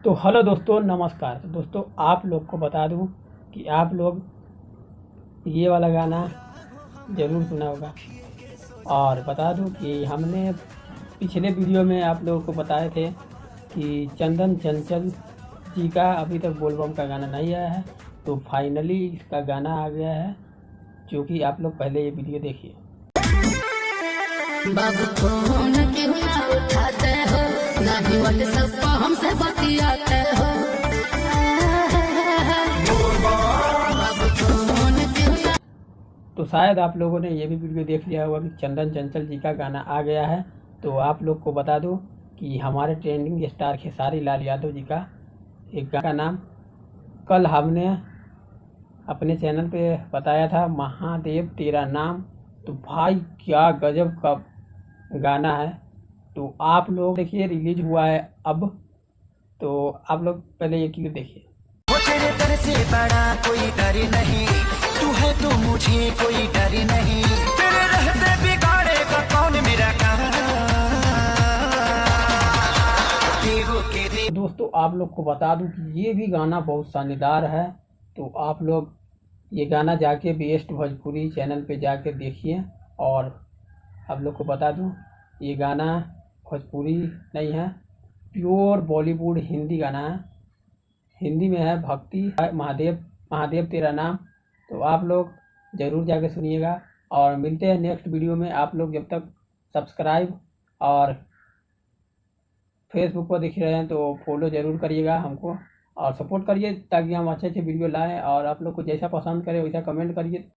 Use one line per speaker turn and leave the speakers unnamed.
तो हेलो दोस्तों, नमस्कार। तो दोस्तों, आप लोग को बता दूं कि आप लोग ये वाला गाना ज़रूर सुना होगा। और बता दूं कि हमने पिछले वीडियो में आप लोगों को बताए थे कि चंदन चंचल जी का अभी तक बोलबम का गाना नहीं आया है। तो फाइनली इसका गाना आ गया है, जो कि आप लोग पहले ये वीडियो देखिए।
बाबू फोन क्यों ना उठाते हो, ना ही व्हाट्सएप पर हमसे बतियाते हो। बाबू फोन क्यों ना।
तो शायद आप लोगों ने ये भी वीडियो देख लिया होगा कि चंदन चंचल जी का गाना आ गया है। तो आप लोग को बता दूं कि हमारे ट्रेंडिंग स्टार खेसारी लाल यादव जी का एक गाना का नाम कल हमने अपने चैनल पे बताया था, महादेव तेरा नाम। तो भाई क्या गजब का गाना है। तो आप लोग देखिए, रिलीज हुआ है अब। तो आप लोग पहले ये क्लिप देखिए।
वो तेरे दर से बड़ा कोई डर नहीं, तू है तो मुझे कोई डर नहीं, तेरे रहते बिगाड़ेगा कौन मेरा काम।
दोस्तों, आप लोग को बता दूं कि ये भी गाना बहुत शानदार है। तो आप लोग ये गाना जाके बेस्ट भोजपुरी चैनल पे जाके देखिए। और आप लोग को बता दूं, ये गाना भोजपुरी नहीं है, प्योर बॉलीवुड हिंदी गाना है। हिंदी में है, भक्ति है, महादेव महादेव तेरा नाम। तो आप लोग ज़रूर जाके सुनिएगा। और मिलते हैं नेक्स्ट वीडियो में। आप लोग जब तक सब्सक्राइब और फेसबुक पर देख रहे हैं तो फॉलो ज़रूर करिएगा हमको, और सपोर्ट करिए ताकि हम अच्छे अच्छे वीडियो लाएं। और आप लोग को जैसा पसंद करें वैसा कमेंट करिए।